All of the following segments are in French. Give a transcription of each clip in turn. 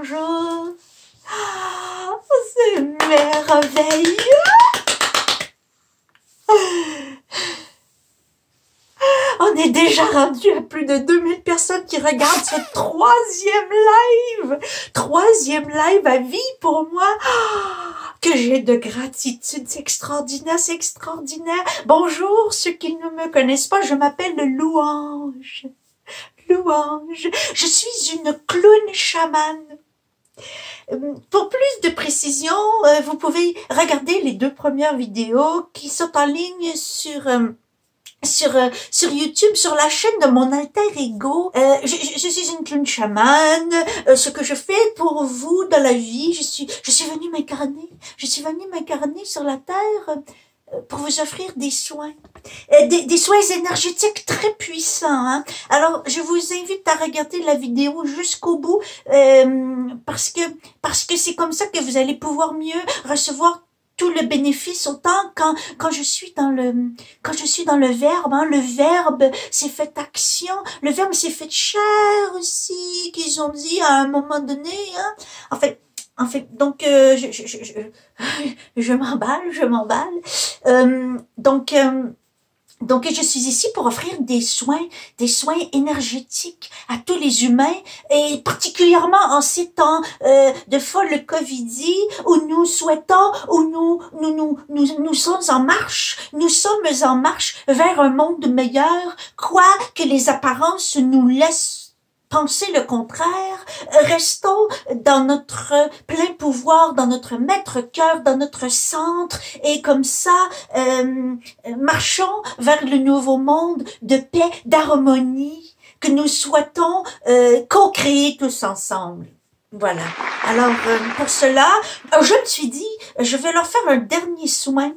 bonjour. Oh, c'est merveilleux. On est déjà rendu à plus de 2000 personnes qui regardent ce troisième live. Troisième live à vie pour moi. Que j'ai de gratitude, c'est extraordinaire, c'est extraordinaire. Bonjour, ceux qui ne me connaissent pas, je m'appelle Louange. Louange. Je suis une clown chamane. Pour plus de précision, vous pouvez regarder les 2 premières vidéos qui sont en ligne sur YouTube, sur la chaîne de mon alter ego. Je suis une clown chamane. Ce que je fais pour vous dans la vie, je suis venue m'incarner. Je suis venue m'incarner sur la terre pour vous offrir des soins. Des soins énergétiques très puissants. Hein? Alors, je vous invite à regarder la vidéo jusqu'au bout parce que c'est comme ça que vous allez pouvoir mieux recevoir tout le bénéfice, autant quand je suis dans le verbe. Hein? Le verbe c'est fait action, le verbe c'est fait chair aussi, qu'ils ont dit à un moment donné. Hein? En fait, donc je m'emballe. Donc je suis ici pour offrir des soins énergétiques à tous les humains, et particulièrement en ces temps de folle Covidie où nous souhaitons, où nous sommes en marche vers un monde meilleur, quoi que les apparences nous laissent penser le contraire. Restons dans notre plein pouvoir, dans notre maître cœur, dans notre centre, et comme ça, marchons vers le nouveau monde de paix, d'harmonie que nous souhaitons co-créer tous ensemble. Voilà. Alors, pour cela, je me suis dit, je vais leur faire un dernier soin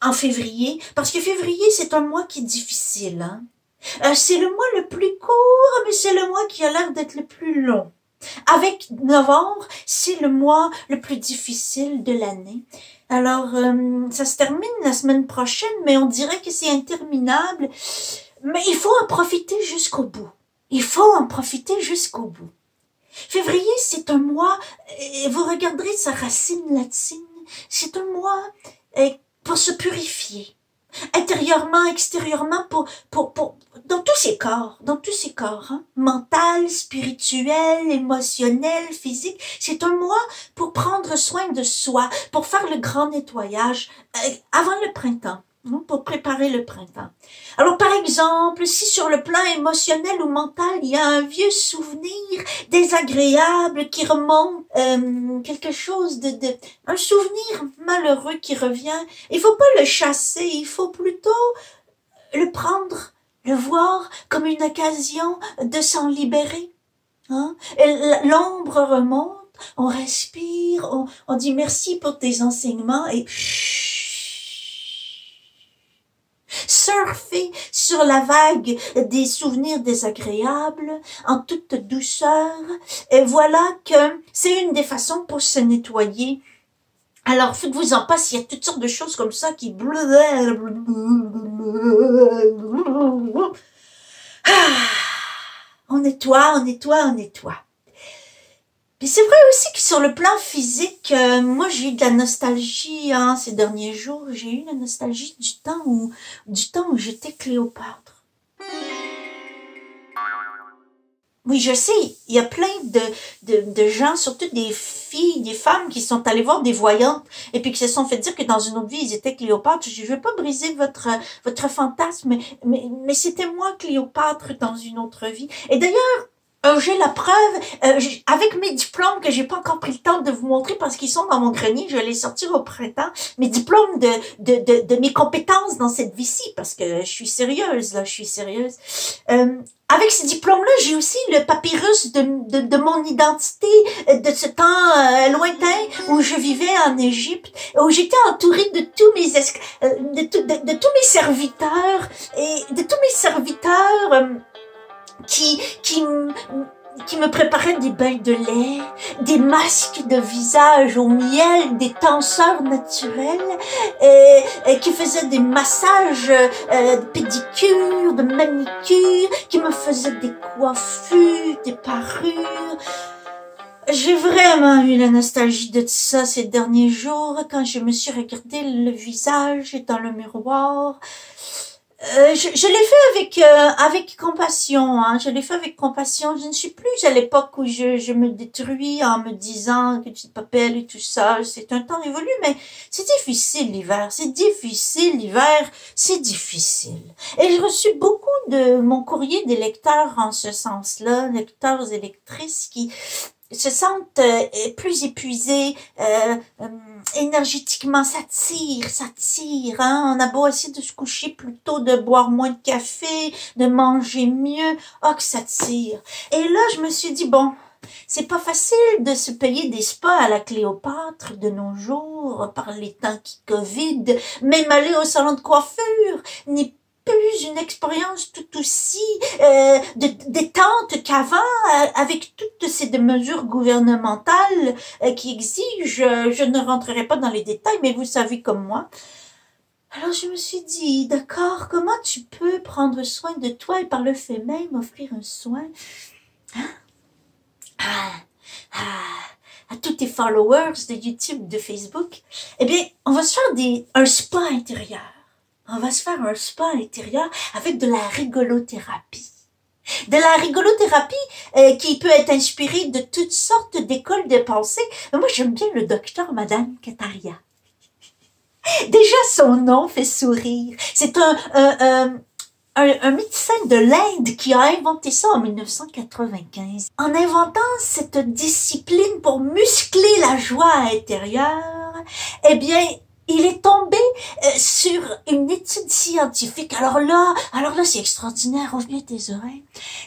en février, parce que février, c'est un mois qui est difficile, hein. C'est le mois le plus court, mais c'est le mois qui a l'air d'être le plus long. Avec novembre, c'est le mois le plus difficile de l'année. Alors, ça se termine la semaine prochaine, mais on dirait que c'est interminable. Mais il faut en profiter jusqu'au bout. Il faut en profiter jusqu'au bout. Février, c'est un mois, vous regarderez sa racine latine, c'est un mois pour se purifier. Intérieurement, extérieurement, dans tous ses corps, hein, mental, spirituel, émotionnel, physique. C'est un mois pour prendre soin de soi, pour faire le grand nettoyage avant le printemps, hein, pour préparer le printemps. Alors, par exemple, si sur le plan émotionnel ou mental, il y a un vieux souvenir désagréable qui remonte, quelque chose un souvenir malheureux qui revient, il faut pas le chasser, il faut plutôt le prendre, le voir comme une occasion de s'en libérer. Hein? L'ombre remonte, on respire, on dit merci pour tes enseignements et surfer sur la vague des souvenirs désagréables en toute douceur. Et voilà que c'est une des façons pour se nettoyer. Alors, faites-vous en pas s'il y a toutes sortes de choses comme ça qui... On nettoie. Puis c'est vrai aussi que sur le plan physique, moi j'ai eu de la nostalgie hein, ces derniers jours. J'ai eu la nostalgie du temps où j'étais Cléopâtre. Oui, je sais, il y a plein de gens, surtout des filles, des femmes qui sont allées voir des voyantes et puis qui se sont fait dire que dans une autre vie, ils étaient Cléopâtre. Je veux pas briser votre fantasme, mais c'était moi Cléopâtre dans une autre vie. Et d'ailleurs, j'ai la preuve, avec mes diplômes que j'ai pas encore pris le temps de vous montrer parce qu'ils sont dans mon grenier, je vais les sortir au printemps, mes diplômes de mes compétences dans cette vie-ci, parce que je suis sérieuse. Avec ces diplômes-là, j'ai aussi le papyrus de mon identité, de ce temps lointain où je vivais en Égypte, où j'étais entourée de tous mes de tous mes serviteurs qui me préparaient des bains de lait, des masques de visage au miel, des tenseurs naturels, et qui faisaient des massages de pédicure, de manicure, qui me faisaient des coiffures, des parures. J'ai vraiment eu la nostalgie de ça ces derniers jours quand je me suis regardé le visage dans le miroir. Je l'ai fait avec compassion, hein. Je l'ai fait avec compassion. Je ne suis plus à l'époque où je me détruis en me disant que tu n'es pas belle et tout ça. C'est un temps évolué, mais c'est difficile l'hiver. C'est difficile l'hiver. C'est difficile. Et j'ai reçu beaucoup de mon courrier des lecteurs en ce sens-là, lecteurs et lectrices qui se sentent plus épuisés, énergétiquement, ça tire, hein. On a beau essayer de se coucher plus tôt, de boire moins de café, de manger mieux, oh que ça tire. Et là, je me suis dit, bon, c'est pas facile de se payer des spas à la Cléopâtre de nos jours, par les temps qui Covid, même aller au salon de coiffure n'est plus une expérience tout aussi détente qu'avant, avec toutes ces mesures gouvernementales qui exigent. Je ne rentrerai pas dans les détails, mais vous savez comme moi. Alors je me suis dit, d'accord, comment tu peux prendre soin de toi et par le fait même offrir un soin à tous tes followers de YouTube, de Facebook? Eh bien, on va se faire un spa intérieur. On va se faire un spa intérieur avec de la rigolothérapie. De la rigolothérapie qui peut être inspirée de toutes sortes d'écoles de pensée. Mais moi, j'aime bien le docteur Madame Kataria. Déjà, son nom fait sourire. C'est un médecin de l'Inde qui a inventé ça en 1995. En inventant cette discipline pour muscler la joie intérieure, eh bien, il est tombé sur une étude scientifique. Alors là, c'est extraordinaire. Revenez à tes oreilles.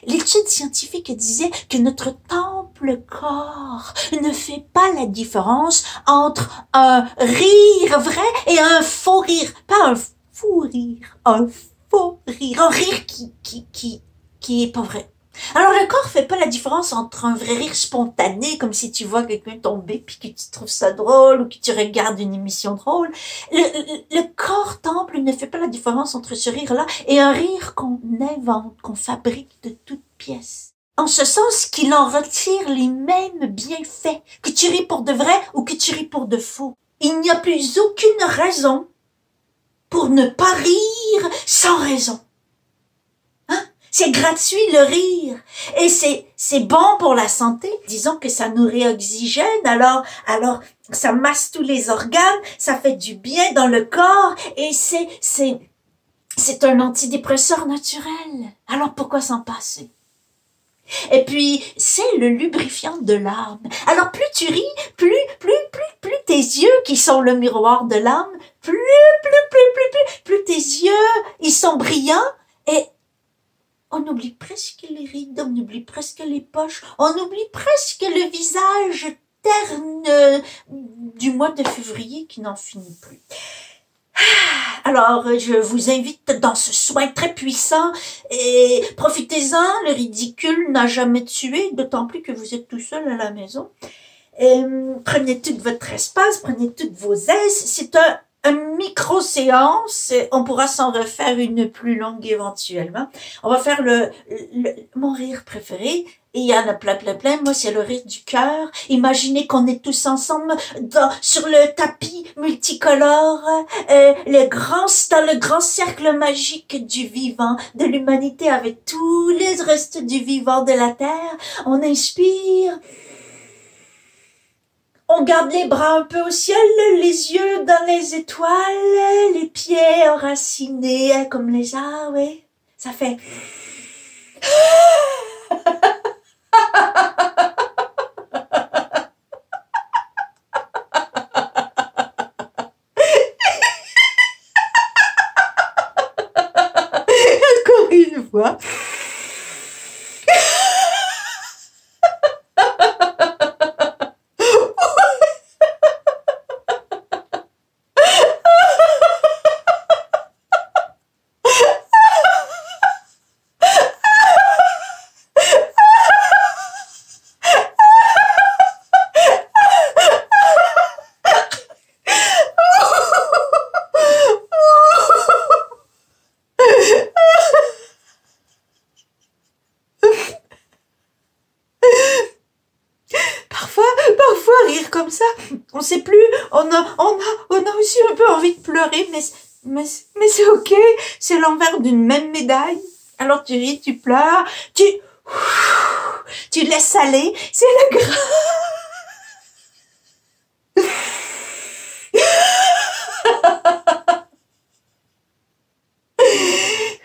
L'étude scientifique disait que notre temple corps ne fait pas la différence entre un rire vrai et un faux rire. Pas un fou rire, un faux rire. Un rire qui est pas vrai. Alors le corps fait pas la différence entre un vrai rire spontané, comme si tu vois quelqu'un tomber puis que tu trouves ça drôle ou que tu regardes une émission drôle. Le corps temple ne fait pas la différence entre ce rire-là et un rire qu'on invente, qu'on fabrique de toutes pièces. En ce sens qu'il en retire les mêmes bienfaits, que tu ris pour de vrai ou que tu ris pour de faux. Il n'y a plus aucune raison pour ne pas rire sans raison. C'est gratuit le rire et c'est bon pour la santé. Disons que ça nous réoxygène, alors ça masse tous les organes, ça fait du bien dans le corps et c'est un antidépresseur naturel. Alors pourquoi s'en passer? Et puis c'est le lubrifiant de l'âme. Alors plus tu ris, plus tes yeux qui sont le miroir de l'âme, plus tes yeux ils sont brillants et on oublie presque les rides, on oublie presque les poches, on oublie presque le visage terne du mois de février qui n'en finit plus. Alors, je vous invite dans ce soin très puissant et profitez-en, le ridicule n'a jamais tué, d'autant plus que vous êtes tout seul à la maison. Prenez tout votre espace, prenez toutes vos aises, c'est une micro-séance, on pourra s'en refaire une plus longue éventuellement. On va faire mon rire préféré, et il y en a plein. Moi, c'est le rire du cœur. Imaginez qu'on est tous ensemble sur le tapis multicolore, dans le grand cercle magique du vivant, de l'humanité avec tous les restes du vivant de la terre. On inspire. On garde les bras un peu au ciel, les yeux dans les étoiles, les pieds enracinés comme les arbres, oui. Ça fait... Encore une fois... comme ça, on sait plus, on a aussi un peu envie de pleurer, mais c'est ok, c'est l'envers d'une même médaille. Alors tu ris, tu pleures, tu laisses aller, c'est le grand.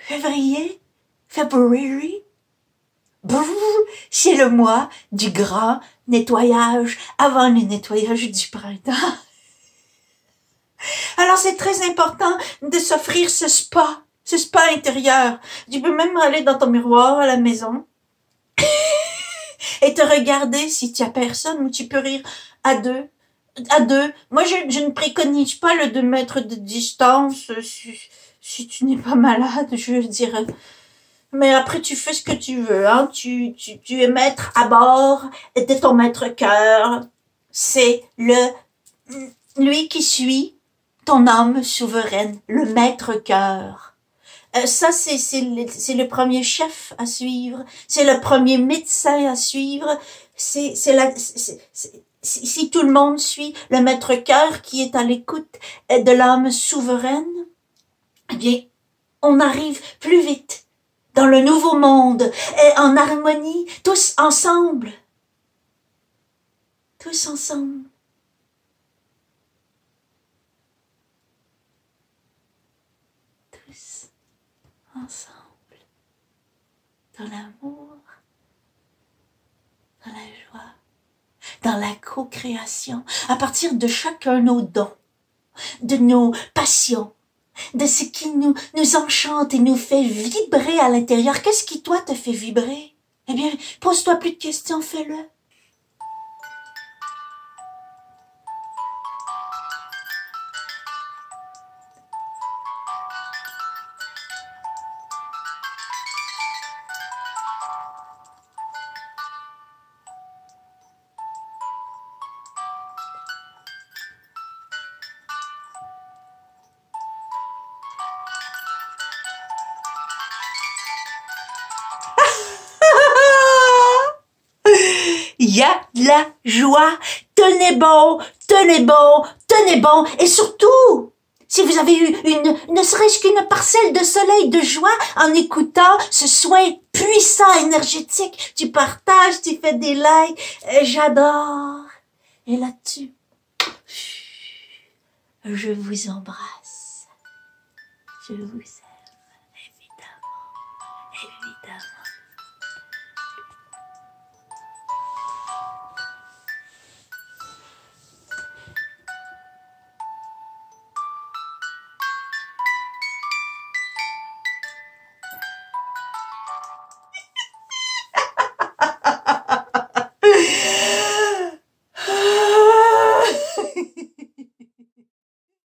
Février, February, c'est le mois du grand nettoyage avant le nettoyage du printemps. Alors c'est très important de s'offrir ce spa intérieur. Tu peux même aller dans ton miroir à la maison et te regarder si tu as personne ou tu peux rire à deux. À deux. Moi, je ne préconise pas le 2 mètres de distance si tu n'es pas malade, je veux dire. Mais après, tu fais ce que tu veux, hein. Tu es maître à bord de ton maître-cœur. C'est lui qui suit ton âme souveraine, le maître-cœur. Ça, c'est le premier chef à suivre. C'est le premier médecin à suivre. Si tout le monde suit le maître-cœur qui est à l'écoute de l'âme souveraine, eh bien, on arrive plus vite dans le nouveau monde, en harmonie, tous ensemble. Tous ensemble. Tous ensemble. Dans l'amour, dans la joie, dans la co-création, à partir de chacun nos dons, de nos passions, de ce qui nous enchante et nous fait vibrer à l'intérieur. Qu'est-ce qui, toi, te fait vibrer? Eh bien, pose-toi plus de questions, fais-le. Il y a de la joie. Tenez bon, tenez bon, tenez bon. Et surtout, si vous avez eu ne serait-ce qu'une parcelle de soleil de joie en écoutant ce soin puissant, énergétique, tu partages, tu fais des likes, j'adore. Et là-dessus, je vous embrasse. Je vous aime, évidemment, évidemment.